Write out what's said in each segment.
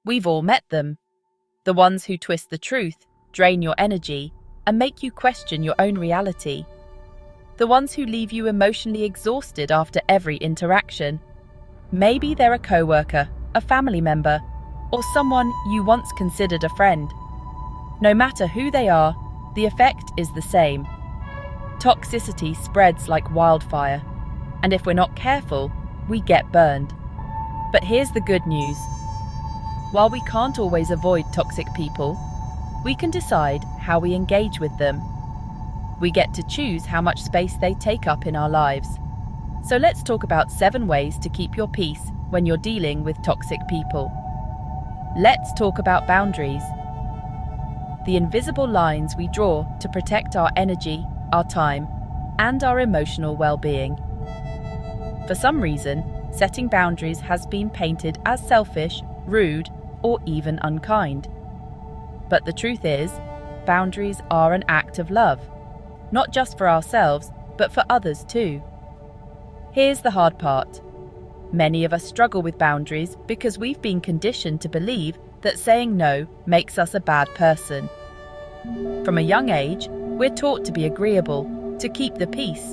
We've all met them. The ones who twist the truth, drain your energy, and make you question your own reality. The ones who leave you emotionally exhausted after every interaction. Maybe they're a coworker, a family member, or someone you once considered a friend. No matter who they are, the effect is the same. Toxicity spreads like wildfire, and if we're not careful, we get burned. But here's the good news. While we can't always avoid toxic people, we can decide how we engage with them. We get to choose how much space they take up in our lives. So let's talk about 7 ways to keep your peace when you're dealing with toxic people. Let's talk about boundaries. The invisible lines we draw to protect our energy, our time, and our emotional well-being. For some reason, setting boundaries has been painted as selfish, rude, or even unkind. But the truth is, boundaries are an act of love, not just for ourselves, but for others too. Here's the hard part. Many of us struggle with boundaries because we've been conditioned to believe that saying no makes us a bad person. From a young age, we're taught to be agreeable, to keep the peace,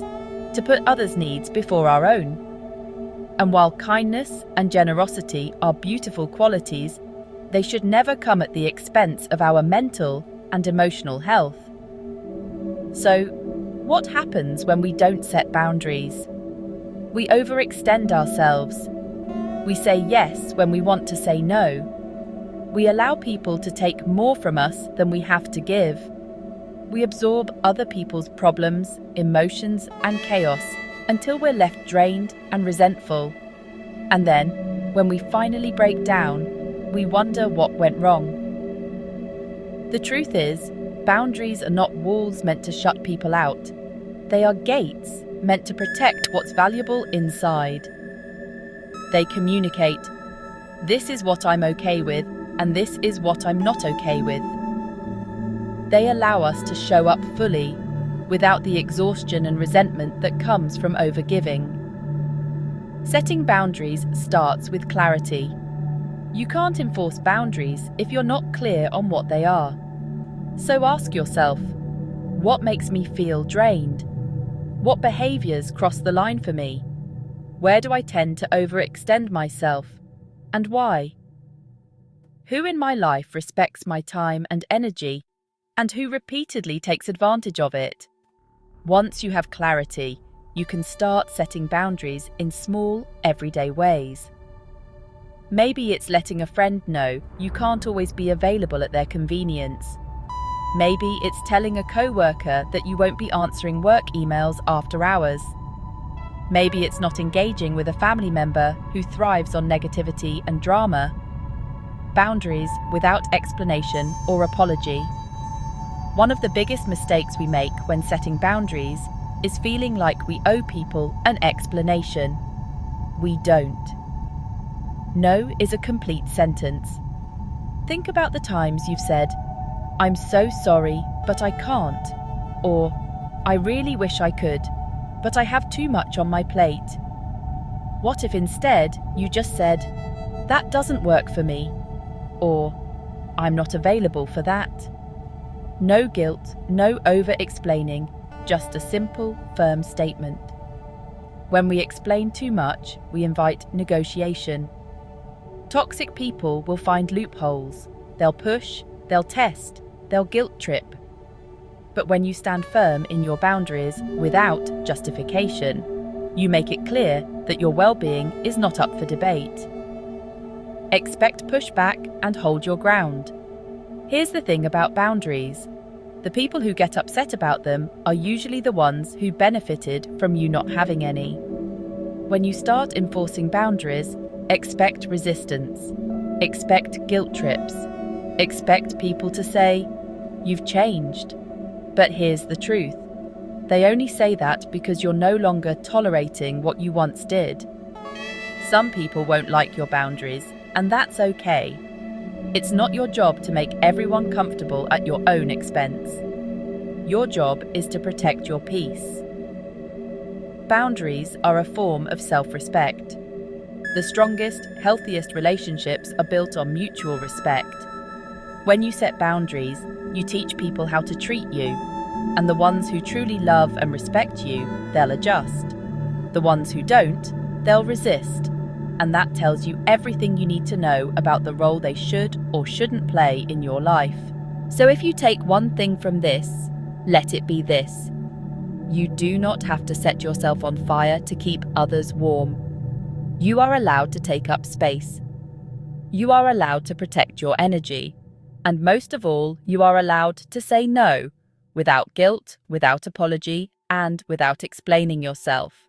to put others' needs before our own. And while kindness and generosity are beautiful qualities, they should never come at the expense of our mental and emotional health. So, what happens when we don't set boundaries? We overextend ourselves. We say yes when we want to say no. We allow people to take more from us than we have to give. We absorb other people's problems, emotions, and chaos until we're left drained and resentful. And then, when we finally break down, we wonder what went wrong. The truth is, boundaries are not walls meant to shut people out. They are gates meant to protect what's valuable inside. They communicate, this is what I'm okay with, and this is what I'm not okay with. They allow us to show up fully, without the exhaustion and resentment that comes from overgiving. Setting boundaries starts with clarity. You can't enforce boundaries if you're not clear on what they are. So ask yourself, what makes me feel drained? What behaviours cross the line for me? Where do I tend to overextend myself? And why? Who in my life respects my time and energy, and who repeatedly takes advantage of it? Once you have clarity, you can start setting boundaries in small, everyday ways. Maybe it's letting a friend know you can't always be available at their convenience. Maybe it's telling a coworker that you won't be answering work emails after hours. Maybe it's not engaging with a family member who thrives on negativity and drama. Boundaries without explanation or apology. One of the biggest mistakes we make when setting boundaries is feeling like we owe people an explanation. We don't. No is a complete sentence. Think about the times you've said, I'm so sorry, but I can't. Or, I really wish I could, but I have too much on my plate. What if instead you just said, that doesn't work for me? Or, I'm not available for that. No guilt, no over-explaining, just a simple, firm statement. When we explain too much, we invite negotiation. Toxic people will find loopholes. They'll push, they'll test, they'll guilt trip. But when you stand firm in your boundaries without justification, you make it clear that your well-being is not up for debate. Expect pushback and hold your ground. Here's the thing about boundaries. The people who get upset about them are usually the ones who benefited from you not having any. When you start enforcing boundaries, expect resistance. Expect guilt trips. Expect people to say, you've changed. But here's the truth. They only say that because you're no longer tolerating what you once did. Some people won't like your boundaries, and that's okay. It's not your job to make everyone comfortable at your own expense. Your job is to protect your peace. Boundaries are a form of self-respect. The strongest, healthiest relationships are built on mutual respect. When you set boundaries, you teach people how to treat you, and the ones who truly love and respect you, they'll adjust. The ones who don't, they'll resist, and that tells you everything you need to know about the role they should or shouldn't play in your life. So if you take one thing from this, let it be this: you do not have to set yourself on fire to keep others warm. You are allowed to take up space. You are allowed to protect your energy. And most of all, you are allowed to say no, without guilt, without apology, and without explaining yourself.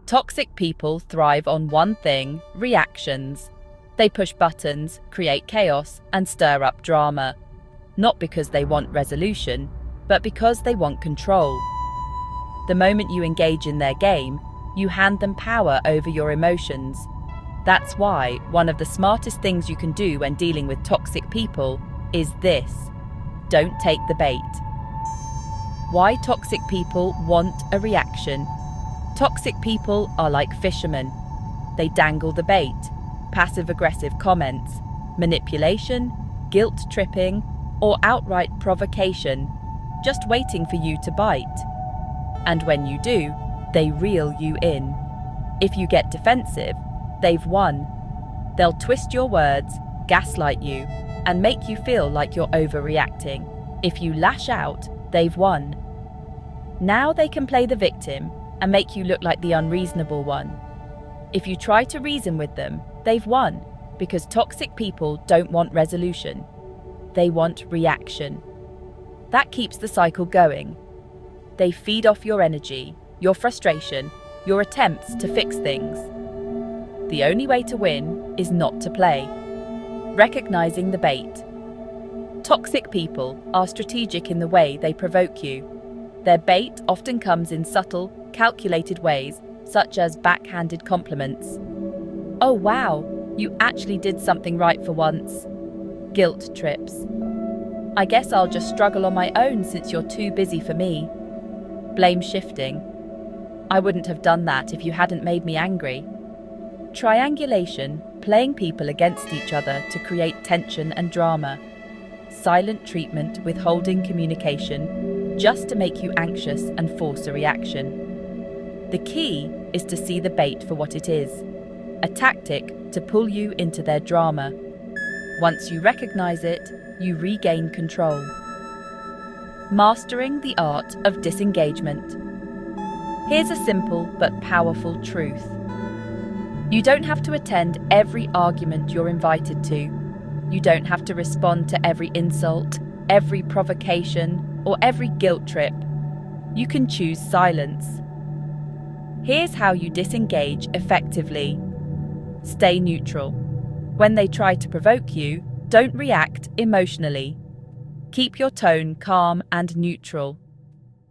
Toxic people thrive on one thing: reactions. They push buttons, create chaos, and stir up drama. Not because they want resolution, but because they want control. The moment you engage in their game, you hand them power over your emotions. That's why one of the smartest things you can do when dealing with toxic people is this: don't take the bait. Why toxic people want a reaction? Toxic people are like fishermen. They dangle the bait, passive-aggressive comments, manipulation, guilt-tripping, or outright provocation, just waiting for you to bite. And when you do, they reel you in. If you get defensive, they've won. They'll twist your words, gaslight you, and make you feel like you're overreacting. If you lash out, they've won. Now they can play the victim and make you look like the unreasonable one. If you try to reason with them, they've won, because toxic people don't want resolution. They want reaction. That keeps the cycle going. They feed off your energy, your frustration, your attempts to fix things. The only way to win is not to play. Recognizing the bait. Toxic people are strategic in the way they provoke you. Their bait often comes in subtle, calculated ways, such as backhanded compliments. "Oh wow, you actually did something right for once." Guilt trips. "I guess I'll just struggle on my own since you're too busy for me." Blame shifting. "I wouldn't have done that if you hadn't made me angry." Triangulation, playing people against each other to create tension and drama. Silent treatment, withholding communication, just to make you anxious and force a reaction. The key is to see the bait for what it is, a tactic to pull you into their drama. Once you recognize it, you regain control. Mastering the art of disengagement. Here's a simple but powerful truth. You don't have to attend every argument you're invited to. You don't have to respond to every insult, every provocation, or every guilt trip. You can choose silence. Here's how you disengage effectively. Stay neutral. When they try to provoke you, don't react emotionally. Keep your tone calm and neutral.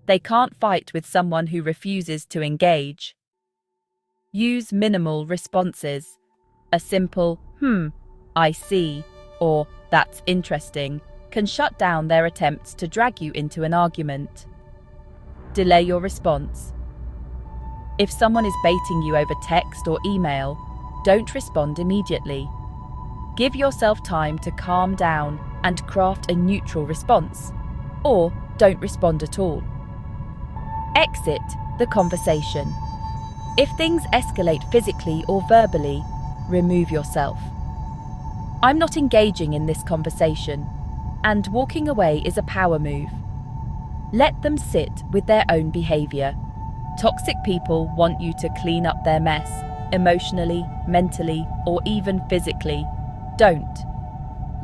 They can't fight with someone who refuses to engage. Use minimal responses. A simple, I see, or that's interesting, can shut down their attempts to drag you into an argument. Delay your response. If someone is baiting you over text or email, don't respond immediately. Give yourself time to calm down and craft a neutral response, or don't respond at all. Exit the conversation. If things escalate physically or verbally, remove yourself. "I'm not engaging in this conversation," and walking away is a power move. Let them sit with their own behavior. Toxic people want you to clean up their mess, emotionally, mentally, or even physically. Don't.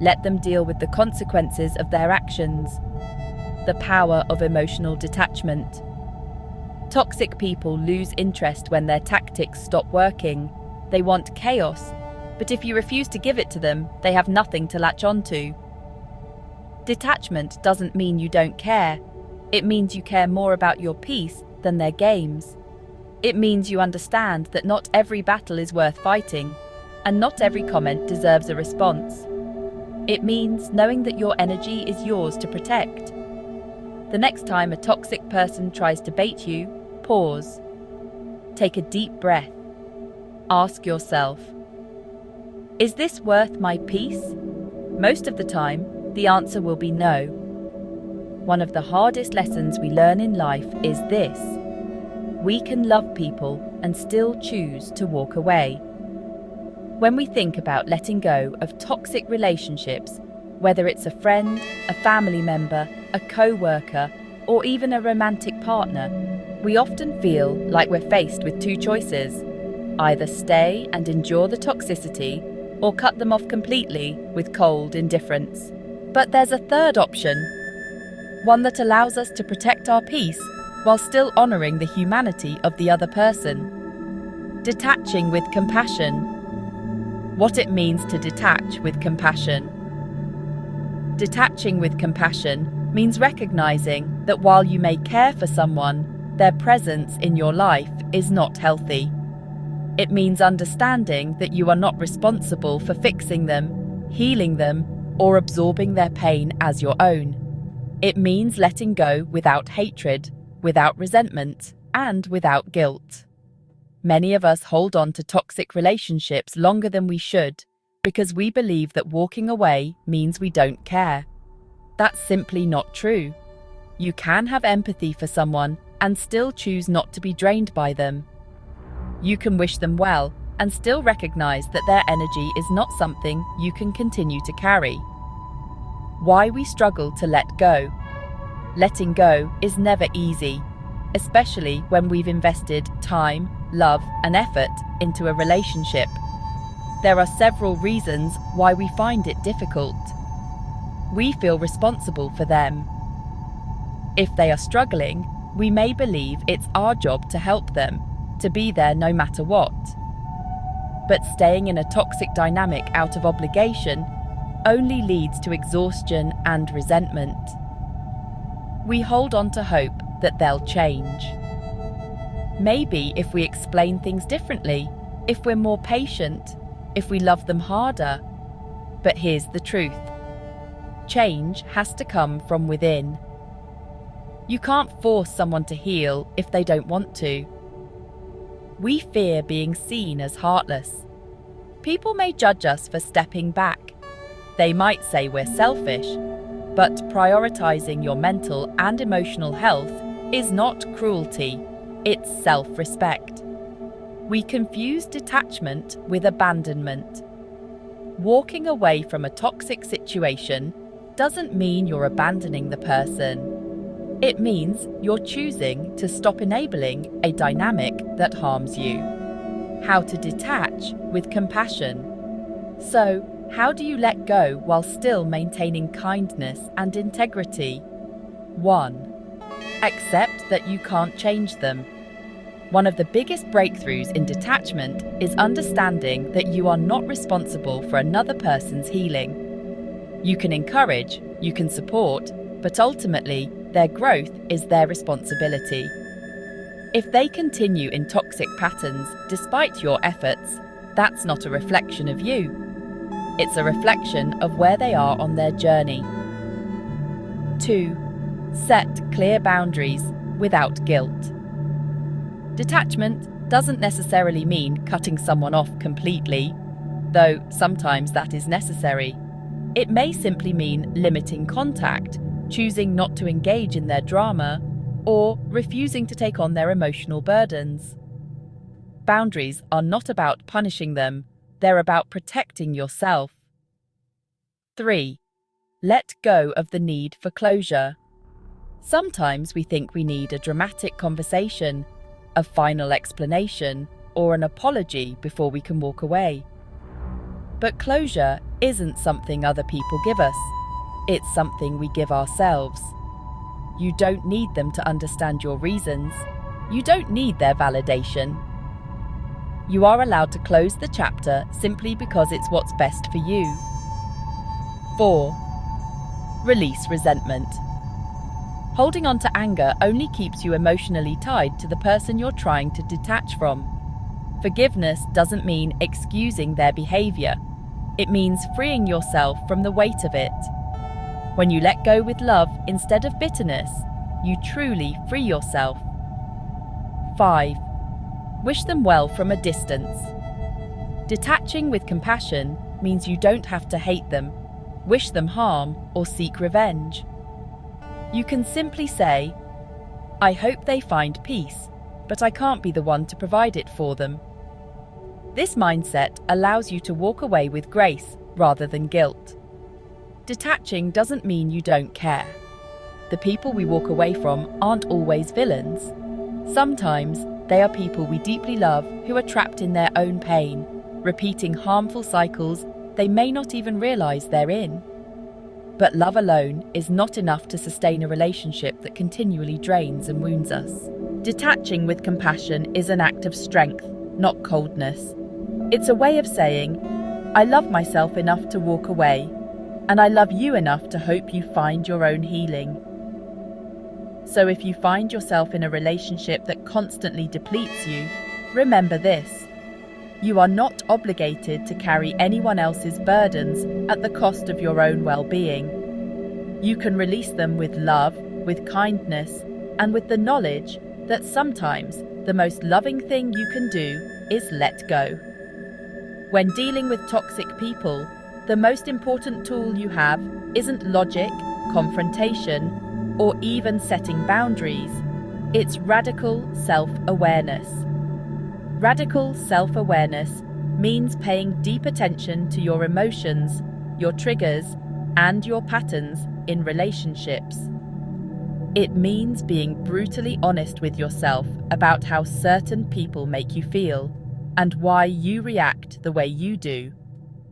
Let them deal with the consequences of their actions. The power of emotional detachment. Toxic people lose interest when their tactics stop working. They want chaos, but if you refuse to give it to them, they have nothing to latch onto. Detachment doesn't mean you don't care. It means you care more about your peace than their games. It means you understand that not every battle is worth fighting, and not every comment deserves a response. It means knowing that your energy is yours to protect. The next time a toxic person tries to bait you, pause. Take a deep breath. Ask yourself, is this worth my peace? Most of the time, the answer will be no. One of the hardest lessons we learn in life is this: we can love people and still choose to walk away. When we think about letting go of toxic relationships, whether it's a friend, a family member, a co-worker, or even a romantic partner, we often feel like we're faced with two choices: either stay and endure the toxicity, or cut them off completely with cold indifference. But there's a third option, one that allows us to protect our peace while still honouring the humanity of the other person. Detaching with compassion. What it means to detach with compassion. Detaching with compassion means recognising that while you may care for someone, their presence in your life is not healthy. It means understanding that you are not responsible for fixing them, healing them, or absorbing their pain as your own. It means letting go without hatred, without resentment, and without guilt. Many of us hold on to toxic relationships longer than we should because we believe that walking away means we don't care. That's simply not true. You can have empathy for someone and still choose not to be drained by them. You can wish them well and still recognize that their energy is not something you can continue to carry. Why we struggle to let go. Letting go is never easy, especially when we've invested time, love, and effort into a relationship. There are several reasons why we find it difficult. We feel responsible for them. If they are struggling, we may believe it's our job to help them, to be there no matter what. But staying in a toxic dynamic out of obligation only leads to exhaustion and resentment. We hold on to hope that they'll change. Maybe if we explain things differently, if we're more patient, if we love them harder. But here's the truth: change has to come from within. You can't force someone to heal if they don't want to. We fear being seen as heartless. People may judge us for stepping back. They might say we're selfish, but prioritizing your mental and emotional health is not cruelty, it's self-respect. We confuse detachment with abandonment. Walking away from a toxic situation doesn't mean you're abandoning the person. It means you're choosing to stop enabling a dynamic that harms you. How to detach with compassion. So, how do you let go while still maintaining kindness and integrity? 1. Accept that you can't change them. One of the biggest breakthroughs in detachment is understanding that you are not responsible for another person's healing. You can encourage, you can support, but ultimately, their growth is their responsibility. If they continue in toxic patterns despite your efforts, that's not a reflection of you. It's a reflection of where they are on their journey. 2. Set clear boundaries without guilt. Detachment doesn't necessarily mean cutting someone off completely, though sometimes that is necessary. It may simply mean limiting contact, choosing not to engage in their drama, or refusing to take on their emotional burdens. Boundaries are not about punishing them, they're about protecting yourself. 3. Let go of the need for closure. Sometimes we think we need a dramatic conversation, a final explanation, or an apology before we can walk away. But closure isn't something other people give us. It's something we give ourselves. You don't need them to understand your reasons. You don't need their validation. You are allowed to close the chapter simply because it's what's best for you. 4. Release resentment. Holding on to anger only keeps you emotionally tied to the person you're trying to detach from. Forgiveness doesn't mean excusing their behavior. It means freeing yourself from the weight of it. When you let go with love instead of bitterness, you truly free yourself. 5. Wish them well from a distance. Detaching with compassion means you don't have to hate them, wish them harm, or seek revenge. You can simply say, "I hope they find peace, but I can't be the one to provide it for them." This mindset allows you to walk away with grace rather than guilt. Detaching doesn't mean you don't care. The people we walk away from aren't always villains. Sometimes they are people we deeply love who are trapped in their own pain, repeating harmful cycles they may not even realize they're in. But love alone is not enough to sustain a relationship that continually drains and wounds us. Detaching with compassion is an act of strength, not coldness. It's a way of saying, "I love myself enough to walk away, and I love you enough to hope you find your own healing." So if you find yourself in a relationship that constantly depletes you, remember this: you are not obligated to carry anyone else's burdens at the cost of your own well-being. You can release them with love, with kindness, and with the knowledge that sometimes the most loving thing you can do is let go. When dealing with toxic people, the most important tool you have isn't logic, confrontation, or even setting boundaries. It's radical self-awareness. Radical self-awareness means paying deep attention to your emotions, your triggers, and your patterns in relationships. It means being brutally honest with yourself about how certain people make you feel and why you react the way you do.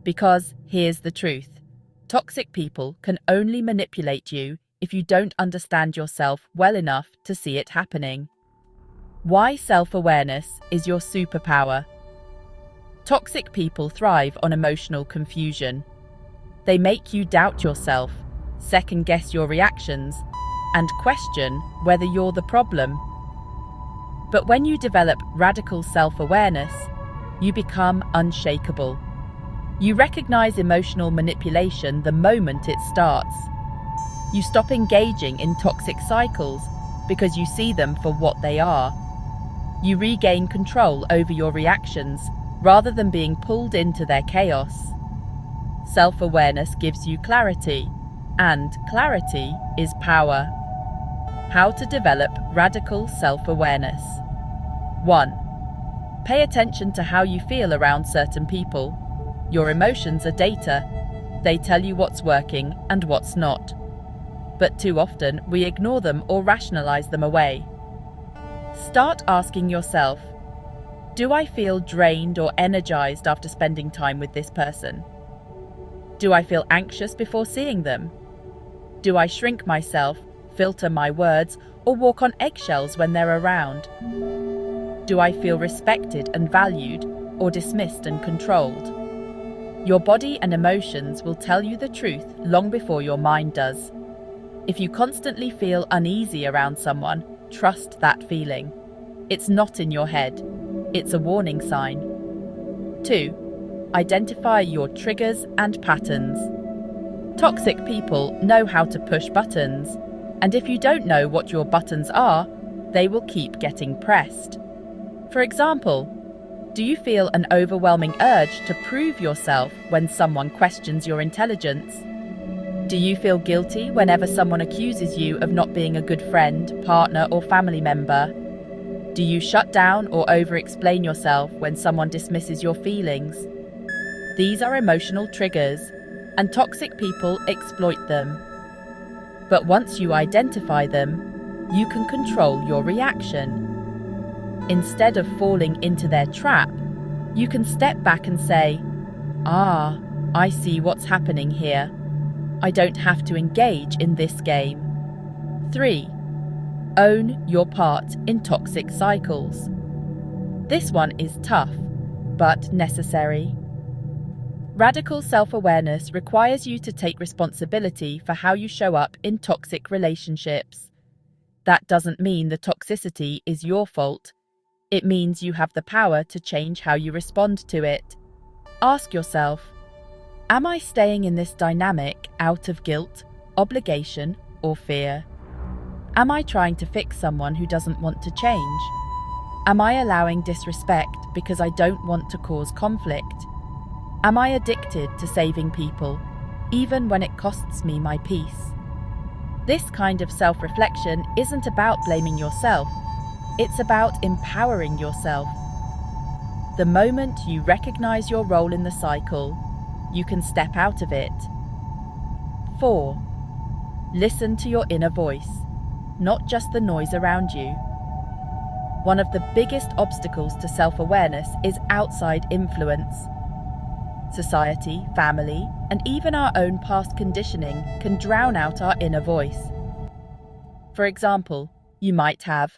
Because here's the truth: toxic people can only manipulate you if you don't understand yourself well enough to see it happening. Why self-awareness is your superpower. Toxic people thrive on emotional confusion. They make you doubt yourself, second-guess your reactions, and question whether you're the problem. But when you develop radical self-awareness, you become unshakable. You recognize emotional manipulation the moment it starts. You stop engaging in toxic cycles because you see them for what they are. You regain control over your reactions rather than being pulled into their chaos. Self-awareness gives you clarity, and clarity is power. How to develop radical self-awareness. 1. Pay attention to how you feel around certain people. Your emotions are data. They tell you what's working and what's not. But too often, we ignore them or rationalize them away. Start asking yourself, do I feel drained or energized after spending time with this person? Do I feel anxious before seeing them? Do I shrink myself, filter my words, or walk on eggshells when they're around? Do I feel respected and valued, or dismissed and controlled? Your body and emotions will tell you the truth long before your mind does. If you constantly feel uneasy around someone, trust that feeling. It's not in your head. It's a warning sign. 2. Identify your triggers and patterns. Toxic people know how to push buttons, and if you don't know what your buttons are, they will keep getting pressed. For example, do you feel an overwhelming urge to prove yourself when someone questions your intelligence? Do you feel guilty whenever someone accuses you of not being a good friend, partner, or family member? Do you shut down or over-explain yourself when someone dismisses your feelings? These are emotional triggers, and toxic people exploit them. But once you identify them, you can control your reaction. Instead of falling into their trap, you can step back and say, I see what's happening here. I don't have to engage in this game. 3. Own your part in toxic cycles. This one is tough, but necessary. Radical self-awareness requires you to take responsibility for how you show up in toxic relationships. That doesn't mean the toxicity is your fault. It means you have the power to change how you respond to it. Ask yourself, am I staying in this dynamic out of guilt, obligation, or fear? Am I trying to fix someone who doesn't want to change? Am I allowing disrespect because I don't want to cause conflict? Am I addicted to saving people, even when it costs me my peace? This kind of self-reflection isn't about blaming yourself. It's about empowering yourself. The moment you recognize your role in the cycle, you can step out of it. 4. Listen to your inner voice, not just the noise around you. One of the biggest obstacles to self-awareness is outside influence. Society, family, and even our own past conditioning can drown out our inner voice. For example, you might have